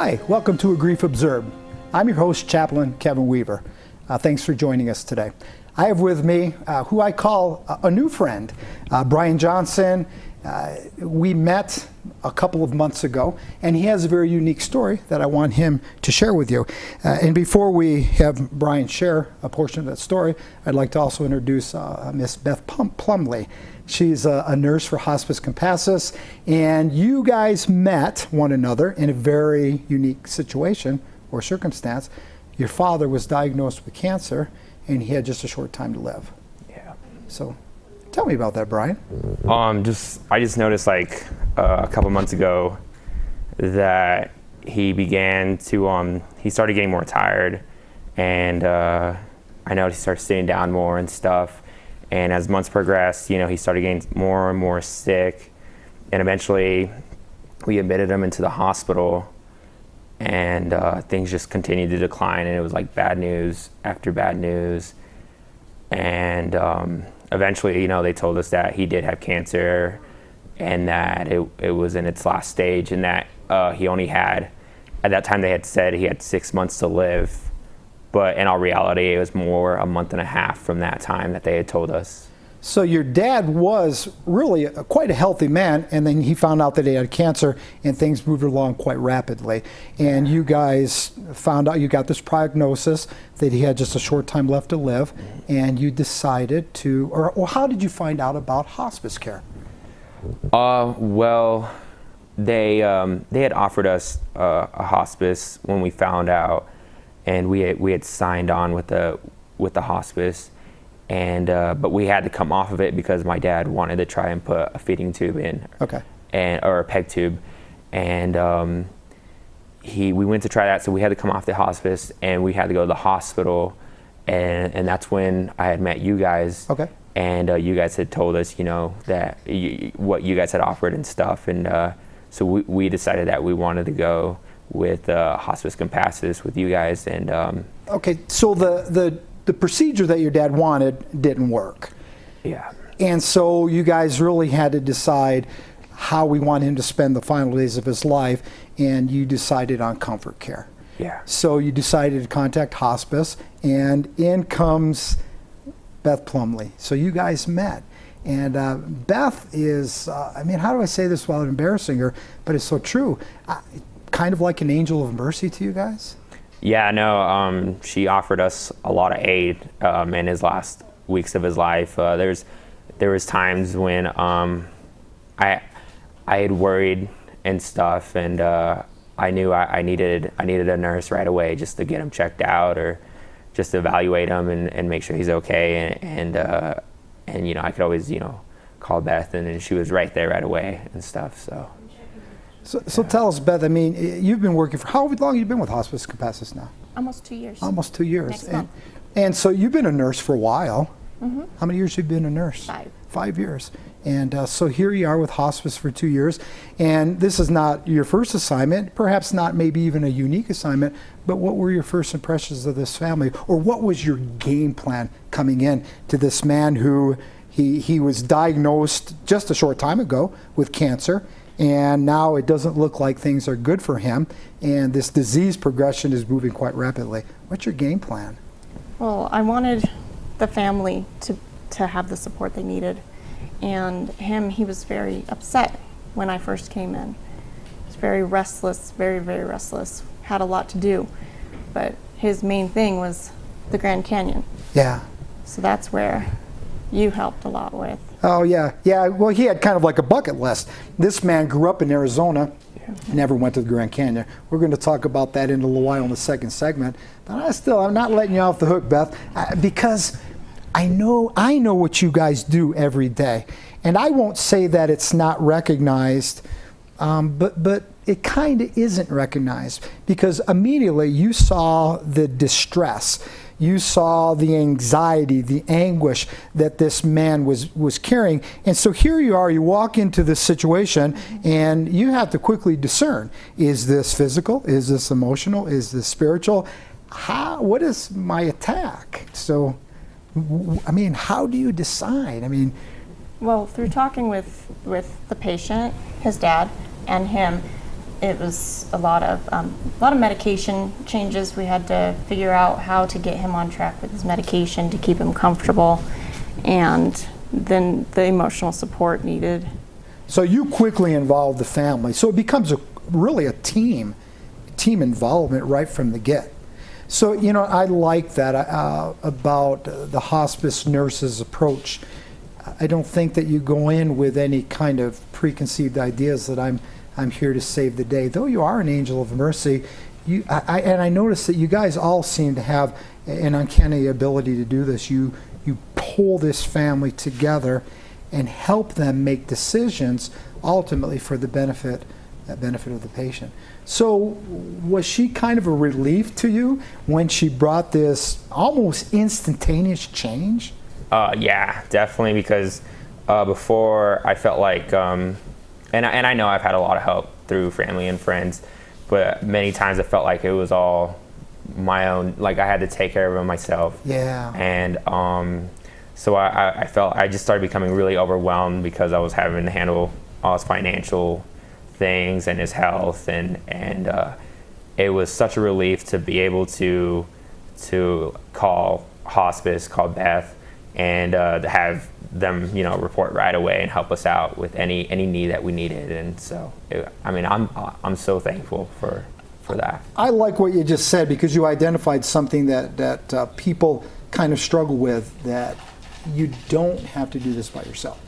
Hi, welcome to A Grief Observed. I'm your host, Chaplain Kevin Weaver. Thanks for joining us today. I have with me who I call a new friend, Brian Johnson. We met a couple of months ago, and he has a very unique story that I want him to share with you. And before we have Brian share a portion of that story, I'd like to also introduce Miss Beth Plumley. She's a nurse for Hospice Compassus, and you guys met one another in a very unique situation or circumstance. Your father was diagnosed with cancer, and he had just a short time to live. Yeah. So tell me about that, Brian. I just noticed like a couple months ago that he began to he started getting more tired, and I noticed he started sitting down more and stuff. And as months progressed, he started getting more and more sick, and eventually we admitted him into the hospital, and things just continued to decline, and it was like bad news after bad news. And eventually, they told us that he did have cancer, and that it was in its last stage, and that he only had, at that time they had said he had 6 months to live, but in all reality it was more a month and a half from that time that they had told us. So your dad was really quite a healthy man, and then he found out that he had cancer, and things moved along quite rapidly. And you guys found out, you got this prognosis that he had just a short time left to live, and you decided to, or how did you find out about hospice care? Well, they had offered us a hospice when we found out, and we had signed on with the hospice. And but we had to come off of it because my dad wanted to try and put a feeding tube in, okay, or a peg tube, and we went to try that, so we had to come off the hospice, and we had to go to the hospital, and that's when I had met you guys. Okay. And you guys had told us, that what you guys had offered and stuff, and so we decided that we wanted to go with Hospice Compassus with you guys, and okay, so the procedure that your dad wanted didn't work. Yeah. And so you guys really had to decide how we want him to spend the final days of his life, and you decided on comfort care. Yeah. So you decided to contact hospice, and in comes Beth Plumley. So you guys met. And Beth is, how do I say this without embarrassing her, but it's so true. Kind of like an angel of mercy to you guys? Yeah, no, she offered us a lot of aid in his last weeks of his life. There was times when I had worried and stuff, and I knew I needed a nurse right away just to get him checked out, or just to evaluate him and make sure he's okay. And I could always call Beth, and she was right there right away and stuff. So tell us, Beth, you've been working for, how long have you been with Hospice Compassus now? Almost 2 years. Almost 2 years. Next month. And so you've been a nurse for a while. Mm-hmm. How many years have you been a nurse? 5. 5 years. And so here you are with hospice for 2 years. And this is not your first assignment, perhaps not maybe even a unique assignment, but what were your first impressions of this family? Or what was your game plan coming in to this man who he was diagnosed just a short time ago with cancer, and now it doesn't look like things are good for him, and this disease progression is moving quite rapidly. What's your game plan? Well, I wanted the family to have the support they needed. And he was very upset when I first came in. He was very restless, very, very restless, had a lot to do. But his main thing was the Grand Canyon. Yeah. So that's where you helped a lot with. Oh, yeah. Yeah, well, he had kind of like a bucket list. This man grew up in Arizona, never went to the Grand Canyon. We're going to talk about that in a little while in the second segment. But I'm not letting you off the hook, Beth, because I know what you guys do every day. And I won't say that it's not recognized, but it kind of isn't recognized, because immediately you saw the distress. You saw the anxiety, the anguish that this man was carrying. And so here you are, you walk into this situation, and you have to quickly discern, is this physical? Is this emotional? Is this spiritual? What is my attack? So, how do you decide? Well, through talking with the patient, his dad, and him, it was a lot of medication changes. We had to figure out how to get him on track with his medication to keep him comfortable, and then the emotional support needed. So you quickly involved the family. So it becomes really a team involvement right from the get. So, you know, I like that about the hospice nurse's approach. I don't think that you go in with any kind of preconceived ideas that I'm here to save the day. Though you are an angel of mercy, and I noticed that you guys all seem to have an uncanny ability to do this. You pull this family together and help them make decisions ultimately for the benefit of the patient. So was she kind of a relief to you when she brought this almost instantaneous change? Yeah, definitely, because before I felt like, and I know I've had a lot of help through family and friends, but many times I felt like it was all my own, like I had to take care of it myself. Yeah. And so I felt I just started becoming really overwhelmed because I was having to handle all his financial things and his health, and it was such a relief to be able to call hospice, call Beth, and to have them, you know, report right away and help us out with any need that we needed. And so, I'm so thankful for that. I like what you just said, because you identified something that people kind of struggle with, that you don't have to do this by yourself.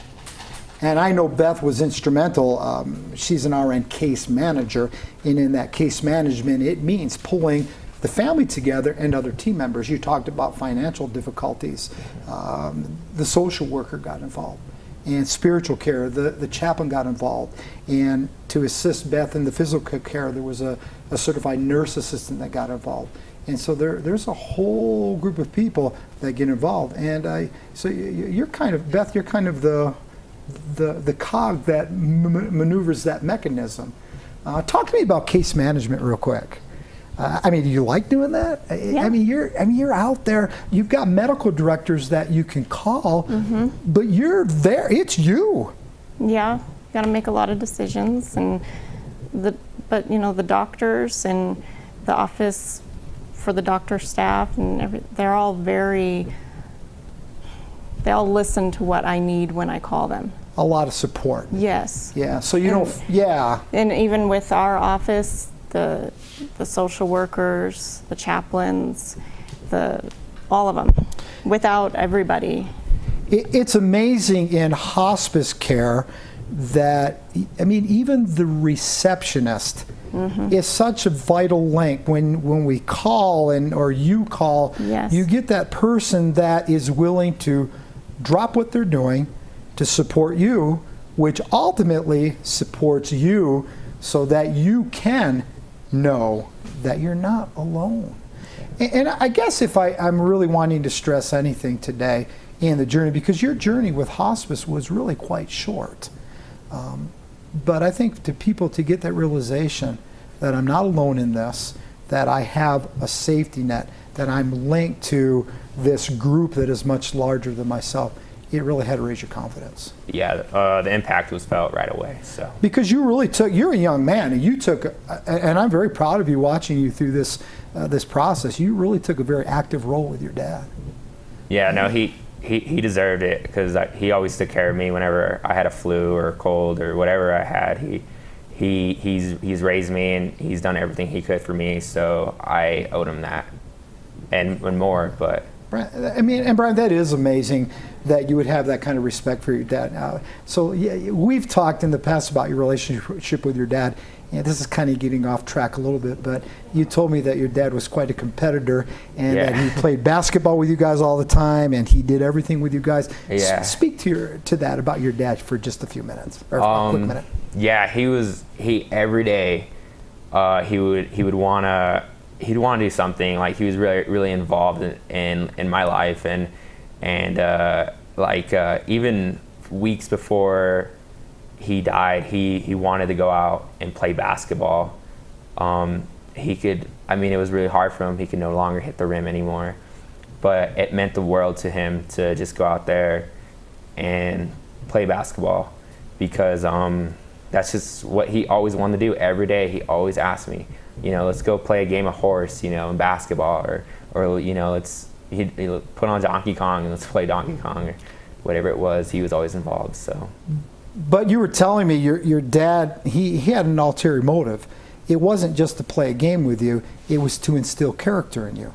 And I know Beth was instrumental. She's an RN case manager, and in that case management, it means pulling the family together and other team members. You talked about financial difficulties. The social worker got involved, and spiritual care, the chaplain got involved. And to assist Beth in the physical care, there was a certified nurse assistant that got involved. And so there's a whole group of people that get involved. And so you're kind of, Beth, you're kind of the cog that maneuvers that mechanism. Talk to me about case management real quick. Do you like doing that? Yeah. You're out there. You've got medical directors that you can call, but you're there. It's you. Yeah, got to make a lot of decisions, and the doctors and the office for the doctor staff and they're all they all listen to what I need when I call them. A lot of support. Yes. Yeah. So you don't. Yeah. And even with our office, the social workers, the chaplains, all of them. Without everybody. It's amazing in hospice care that, even the receptionist is such a vital link. When we call or you call, yes. You get that person that is willing to drop what they're doing to support you, which ultimately supports you so that you can know that you're not alone. And I guess if I'm really wanting to stress anything today in the journey, because your journey with hospice was really quite short. But I think to people to get that realization that I'm not alone in this, that I have a safety net, that I'm linked to this group that is much larger than myself, it really had to raise your confidence. Yeah, the impact was felt right away. So because you're a young man, and you took, and I'm very proud of you watching you through this process. You really took a very active role with your dad. Yeah, no, he deserved it, because he always took care of me whenever I had a flu or a cold or whatever I had. He's raised me, and he's done everything he could for me. So I owed him that, and more. But and Brian, that is amazing that you would have that kind of respect for your dad. So yeah, we've talked in the past about your relationship with your dad, and this is kind of getting off track a little bit, but you told me that your dad was quite a competitor, and that he played basketball with you guys all the time, and he did everything with you guys. Yeah. Speak to that about your dad for just a few minutes, or a quick minute. Yeah, he every day he would want to do something. Like, he was really, really involved in my life, and even weeks before he died, he wanted to go out and play basketball. It was really hard for him. He could no longer hit the rim anymore, but it meant the world to him to just go out there and play basketball, because that's just what he always wanted to do every day. He always asked me, let's go play a game of horse, in basketball, or he'd put on Donkey Kong and let's play Donkey Kong, or whatever it was. He was always involved. So. But you were telling me your dad, he had an ulterior motive. It wasn't just to play a game with you, it was to instill character in you.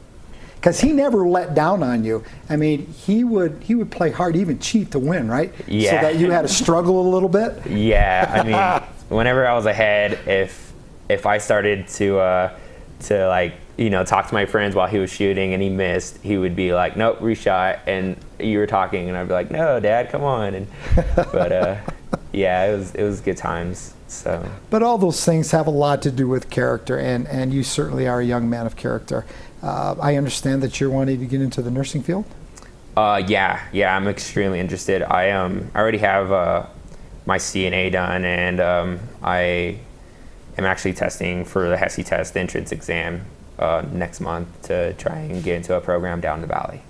Because he never let down on you. I mean, he would play hard, even cheat to win, right? Yeah. So that you had to struggle a little bit? Yeah, I mean, whenever I was ahead, if I started to talk to my friends while he was shooting and he missed, he would be like, nope, reshot, and you were talking, and I'd be like, no, Dad, come on. But yeah, it was good times. So. But all those things have a lot to do with character, and you certainly are a young man of character. I understand that you're wanting to get into the nursing field? Yeah, I'm extremely interested. I already have my CNA done, and I am actually testing for the HESI test entrance exam next month to try and get into a program down in the Valley.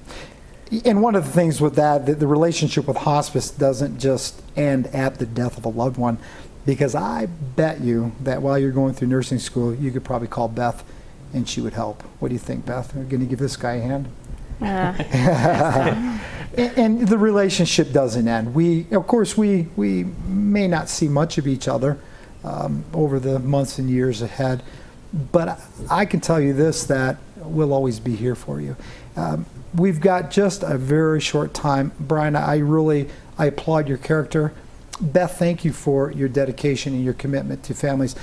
And one of the things with that, the relationship with hospice doesn't just end at the death of a loved one, because I bet you that while you're going through nursing school, you could probably call Beth and she would help. What do you think, Beth? Are you going to give this guy a hand? And the relationship doesn't end. Of course, we may not see much of each other over the months and years ahead, but I can tell you this, that we'll always be here for you. We've got just a very short time. Brian, I applaud your character. Beth, thank you for your dedication and your commitment to families.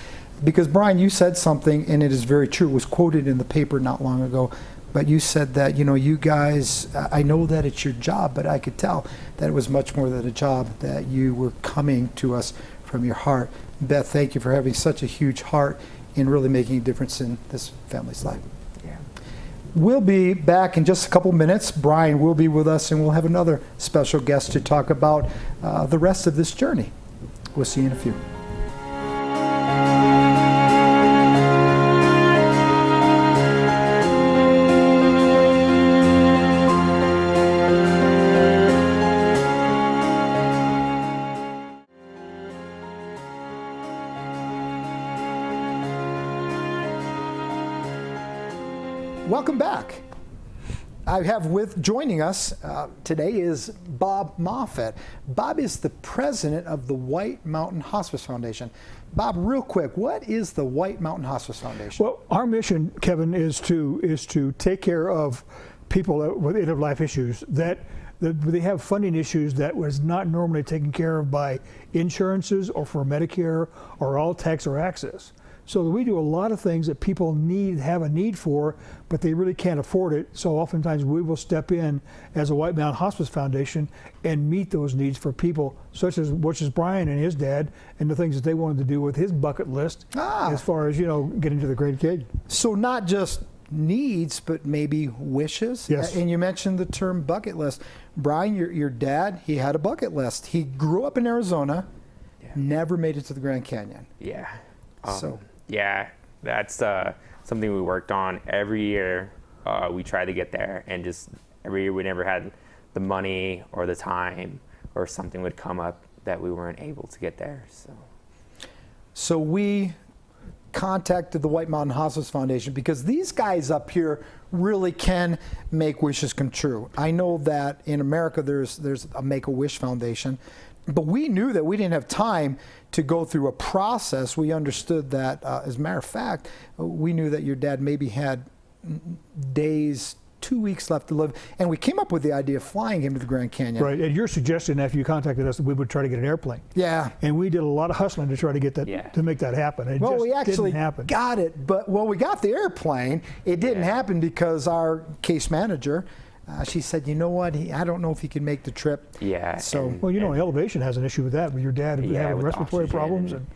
Because, Brian, you said something, and it is very true. It was quoted in the paper not long ago. But you said that, you guys, I know that it's your job, but I could tell that it was much more than a job, that you were coming to us from your heart. Beth, thank you for having such a huge heart in really making a difference in this family's life. Yeah. We'll be back in just a couple minutes. Brian will be with us, and we'll have another special guest to talk about the rest of this journey. We'll see you in a few. Welcome back. I have joining us today is Bob Moffett. Bob is the president of the White Mountain Hospice Foundation. Bob, real quick, what is the White Mountain Hospice Foundation? Well, our mission, Kevin, is to take care of people with end of life issues that they have funding issues that was not normally taken care of by insurances or for Medicare or all tax or access. So we do a lot of things that people have a need for, but they really can't afford it. So oftentimes we will step in as a White Mountain Hospice Foundation and meet those needs for people, which is Brian and his dad, and the things that they wanted to do with his bucket list, as far as getting to the great kid. So not just needs, but maybe wishes. Yes. And you mentioned the term bucket list. Brian, your dad, he had a bucket list. He grew up in Arizona, never made it to the Grand Canyon. Yeah. Yeah, that's something we worked on every year. We tried to get there, and just every year we never had the money or the time, or something would come up that we weren't able to get there. So we contacted the White Mountain Hospice Foundation because these guys up here really can make wishes come true. I know that in America there's a Make-A-Wish Foundation, but we knew that we didn't have time to go through a process. We understood that, as a matter of fact, we knew that your dad maybe had days, 2 weeks left to live, and we came up with the idea of flying him to the Grand Canyon. Right, and your suggestion after you contacted us that we would try to get an airplane. Yeah. And we did a lot of hustling to try to get that, to make that happen. It just we actually didn't happen. got it, but we got the airplane. It didn't happen because our case manager, she said, you know what, I don't know if he can make the trip. Yeah. So Elevation has an issue with that. Your dad had respiratory problems and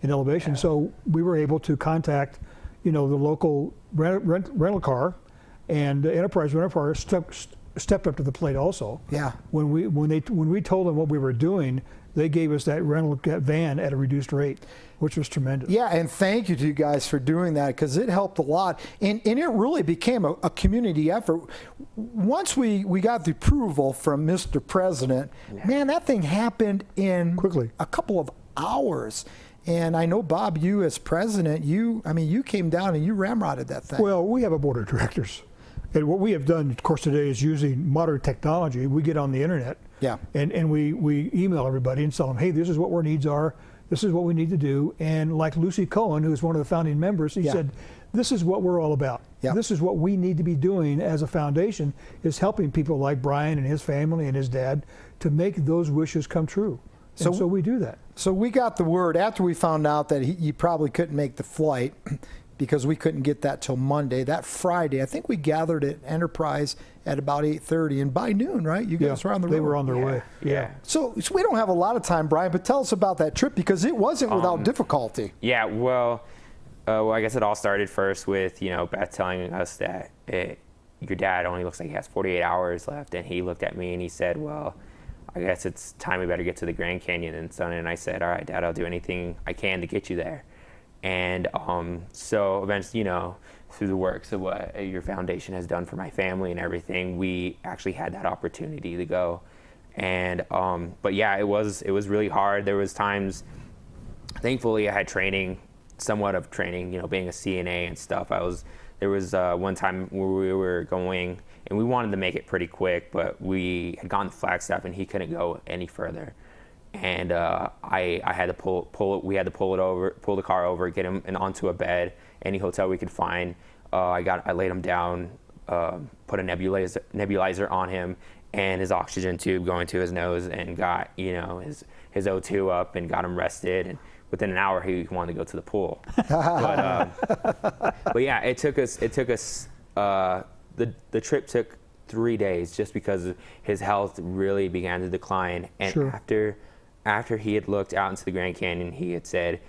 Elevation. So we were able to contact, the local rental car, and Enterprise Rental Car stepped up to the plate also. Yeah. When we told them what we were doing, they gave us that rental van at a reduced rate, which was tremendous. Yeah, and thank you to you guys for doing that, because it helped a lot. And it really became a community effort. Once we got the approval from Mr. President, man, that thing happened in quickly, a couple of hours. And I know, Bob, you as president, you came down and you ramrodded that thing. Well, we have a board of directors. And what we have done, of course, today is using modern technology. We get on the internet, Yeah. and we email everybody and tell them, hey, this is what our needs are. This is what we need to do. And like Lucy Cohen, who is one of the founding members, he said, this is what we're all about. Yeah. This is what we need to be doing as a foundation, is helping people like Brian and his family and his dad to make those wishes come true. So- So we do that. So we got the word after we found out that he probably couldn't make the flight because we couldn't get that till Monday. That Friday, I think we gathered at Enterprise at about 8:30, and by noon, right? You guys were on the road. They were on their way. Yeah. So we don't have a lot of time, Brian, but tell us about that trip because it wasn't without difficulty. Yeah, well, I guess it all started first with, Beth telling us that your dad only looks like he has 48 hours left. And he looked at me and he said, well, I guess it's time we better get to the Grand Canyon and son. And I said, all right, Dad, I'll do anything I can to get you there. And so eventually, through the works of what your foundation has done for my family and everything, we actually had that opportunity to go. And but yeah, it was really hard. There was times, thankfully, I had somewhat of training, being a CNA and stuff. There was one time where we were going and we wanted to make it pretty quick, but we had gone to Flagstaff and he couldn't go any further. And I had to we had to pull the car over, get him onto a bed, any hotel we could find. I laid him down, put a nebulizer on him and his oxygen tube going to his nose, and got his O2 up and got him rested. And within an hour he wanted to go to the pool. But yeah, it took us. The trip took 3 days just because his health really began to decline. And Sure. after he had looked out into the Grand Canyon, he had said,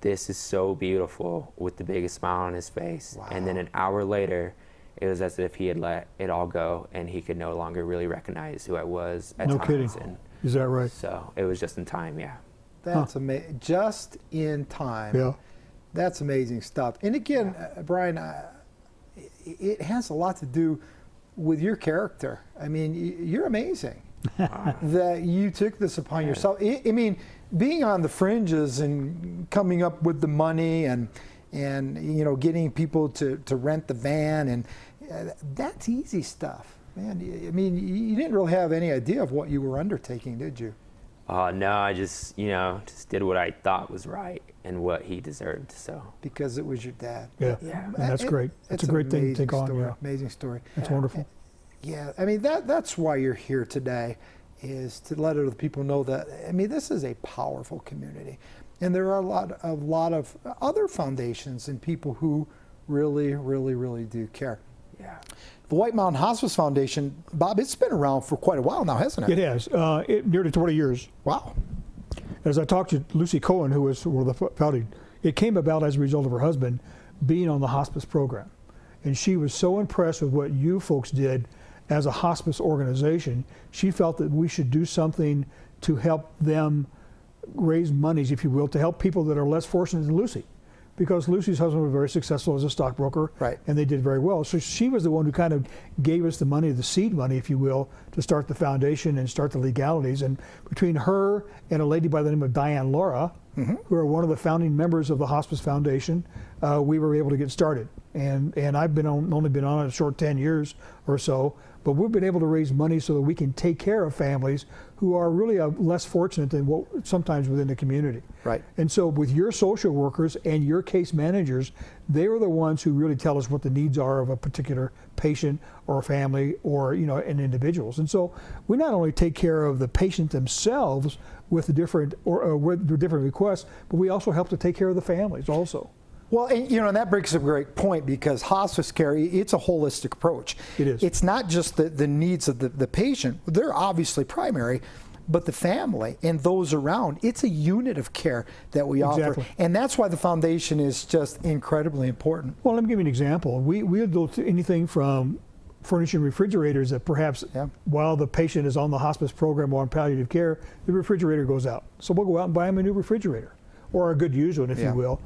"This is so beautiful," with the biggest smile on his face. Wow. And then an hour later, it was as if he had let it all go and he could no longer really recognize who I was at No times. kidding. And Is that right? so it was just in time, yeah. That's amazing. Just in time. Yeah. That's amazing stuff. And again, Brian, it has a lot to do with your character. I mean, you're amazing that you took this upon yourself. I mean, being on the fringes and coming up with the money and getting people to rent the van, and that's easy stuff, man. I mean, you didn't really have any idea of what you were undertaking, did you? No, I just did what I thought was right and what he deserved. So Because it was your dad. Yeah. Yeah. And that's great. It's a great thing to take on. Story, Yeah. amazing story. That's wonderful. Yeah, I mean that's why you're here today, is to let other people know that. I mean, this is a powerful community, and there are a lot of other foundations and people who really, really, really do care. yeah. The White Mountain Hospice Foundation, Bob, it's been around for quite a while now, hasn't it? It has. Nearly 20 years. Wow. As I talked to Lucy Cohen, who was one of the founding, it came about as a result of her husband being on the hospice program. And she was so impressed with what you folks did as a hospice organization, she felt that we should do something to help them raise monies, if you will, to help people that are less fortunate than Lucy. Because Lucy's husband was very successful as a stockbroker, Right. and they did very well. So she was the one who kind of gave us the money, the seed money, if you will, to start the foundation and start the legalities. And between her and a lady by the name of Diane Laura, who are one of the founding members of the Hospice Foundation, we were able to get started. And I've only been on it a short 10 years or so, but we've been able to raise money so that we can take care of families who are really less fortunate than what sometimes within the community. Right. And so with your social workers and your case managers, they are the ones who really tell us what the needs are of a particular patient or a family or an individuals. And so we not only take care of the patient themselves with the different with the different requests, but we also help to take care of the families also. Well, and that brings up a great point, because hospice care, it's a holistic approach. It is. It's not just the needs of the patient. They're obviously primary, but the family and those around, it's a unit of care that we Exactly. offer. And that's why the foundation is just incredibly important. Well, let me give you an example. We'll do anything from furnishing refrigerators that perhaps while the patient is on the hospice program or on palliative care, the refrigerator goes out. So we'll go out and buy them a new refrigerator, or a good used one, if you will.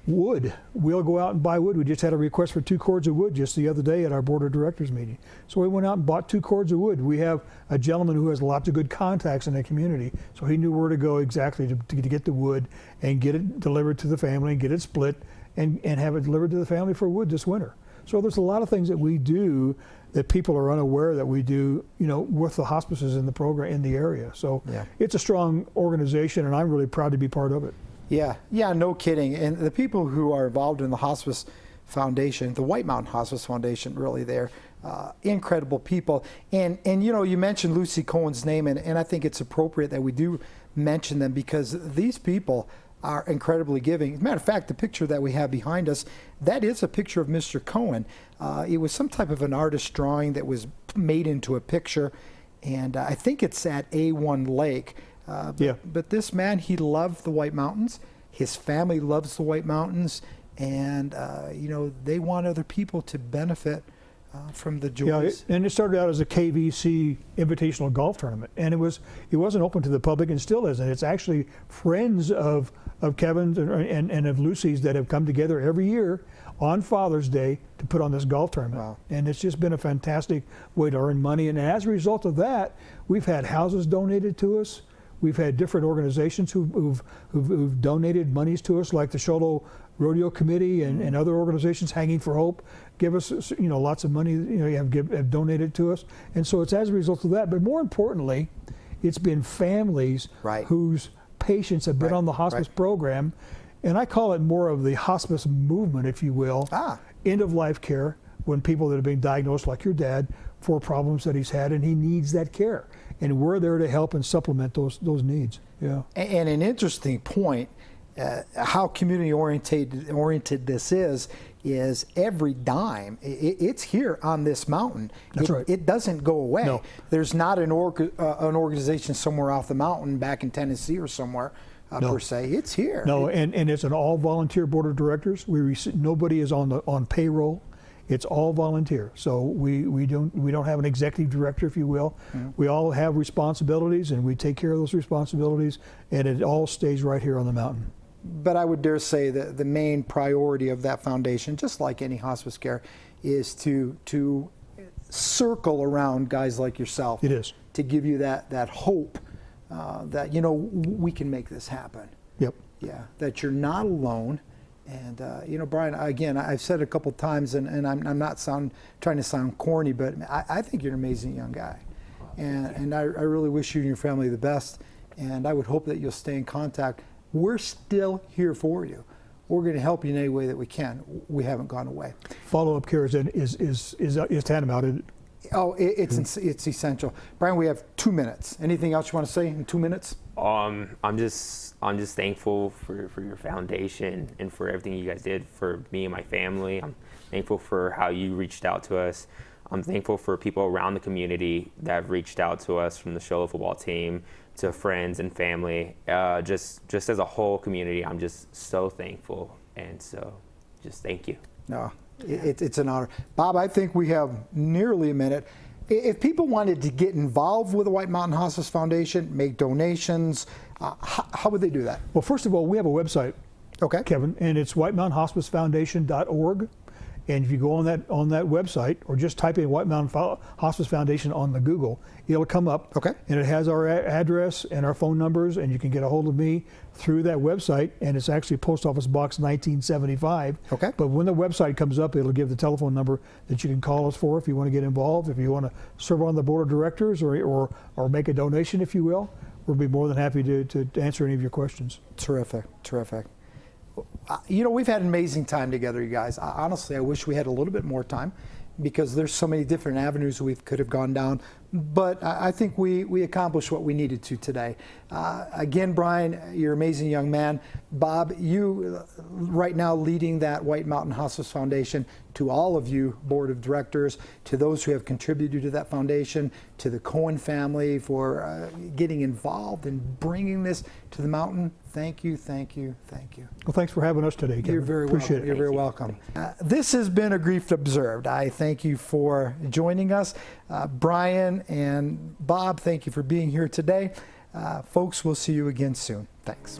Wood. We'll go out and buy wood. We just had a request for 2 cords of wood just the other day at our board of directors meeting. So we went out and bought 2 cords of wood. We have a gentleman who has lots of good contacts in the community, so he knew where to go exactly to get the wood and get it delivered to the family and get it split and have it delivered to the family for wood this winter. So there's a lot of things that we do that people are unaware that we do, with the hospices in the program in the area. So it's a strong organization, and I'm really proud to be part of it. Yeah, no kidding. And the people who are involved in the Hospice Foundation, the White Mountain Hospice Foundation, really, they're incredible people. And you mentioned Lucy Cohen's name, and I think it's appropriate that we do mention them because these people are incredibly giving. As a matter of fact, the picture that we have behind us, that is a picture of Mr. Cohen. It was some type of an artist drawing that was made into a picture, and I think it's at A1 Lake. But this man, he loved the White Mountains. His family loves the White Mountains, and they want other people to benefit from the joys. Yeah, and it started out as a KVC invitational golf tournament, and it wasn't open to the public, and still isn't. It's actually friends of Kevin's and of Lucy's that have come together every year on Father's Day to put on this golf tournament. Wow. And it's just been a fantastic way to earn money. And as a result of that, we've had houses donated to us. We've had different organizations who've donated monies to us, like the Sholo Rodeo Committee and other organizations, Hanging for Hope, give us lots of money. Have donated to us, and so it's as a result of that. But more importantly, it's been families whose patients have been on the hospice program, and I call it more of the hospice movement, if you will. End of life care, when people that have been diagnosed, like your dad, for problems that he's had, and he needs that care. And we're there to help and supplement those needs. Yeah. And an interesting point, how community oriented this is every dime. It's here on this mountain. That's right. It doesn't go away. No. There's not an organization somewhere off the mountain back in Tennessee or somewhere per se. It's here. No, and it's an all volunteer board of directors. Nobody is on payroll. It's all volunteer, so we don't have an executive director, if you will. We all have responsibilities, and we take care of those responsibilities, and it all stays right here on the mountain. But I would dare say that the main priority of that foundation, just like any hospice care, is to circle around guys like yourself. It is. To give you that hope that we can make this happen. Yep. Yeah, that you're not alone. And Brian, again, I've said it a couple times, and I'm not trying to sound corny, but I think you're an amazing young guy, and I really wish you and your family the best. And I would hope that you'll stay in contact. We're still here for you. We're going to help you in any way that we can. We haven't gone away. Follow-up care is tantamount. Oh, it's essential. Brian, we have 2 minutes. Anything else you want to say in 2 minutes? I'm just thankful for your foundation and for everything you guys did for me and my family. I'm thankful for how you reached out to us. I'm thankful for people around the community that have reached out to us, from the Sholo football team to friends and family. Just as a whole community, I'm just so thankful, and so just thank you. No, it's an honor. Bob, I think we have nearly a minute. If people wanted to get involved with the White Mountain Hospice Foundation, make donations, how would they do that? Well, first of all, we have a website, okay, Kevin, and it's whitemountainhospicefoundation.org. And if you go on that website, or just type in White Mountain Hospice Foundation on the Google, it'll come up. Okay. And it has our address and our phone numbers, and you can get a hold of me through that website. And it's actually Post Office Box 1975. Okay. But when the website comes up, it'll give the telephone number that you can call us for if you want to get involved, if you want to serve on the board of directors, or make a donation, if you will. We'll be more than happy to answer any of your questions. Terrific. We've had an amazing time together, you guys. Honestly, I wish we had a little bit more time, because there's so many different avenues we could have gone down. But I think we accomplished what we needed to today. Again, Brian, you're an amazing young man. Bob, you right now leading that White Mountain Hospice Foundation. To all of you, board of directors, to those who have contributed to that foundation, to the Cohen family for getting involved and bringing this to the mountain. Thank you. Well, thanks for having us today, Kevin. You're very Appreciate welcome. You're very welcome. This has been A Grief Observed. I thank you for joining us. Brian and Bob, thank you for being here today. Folks, we'll see you again soon. Thanks.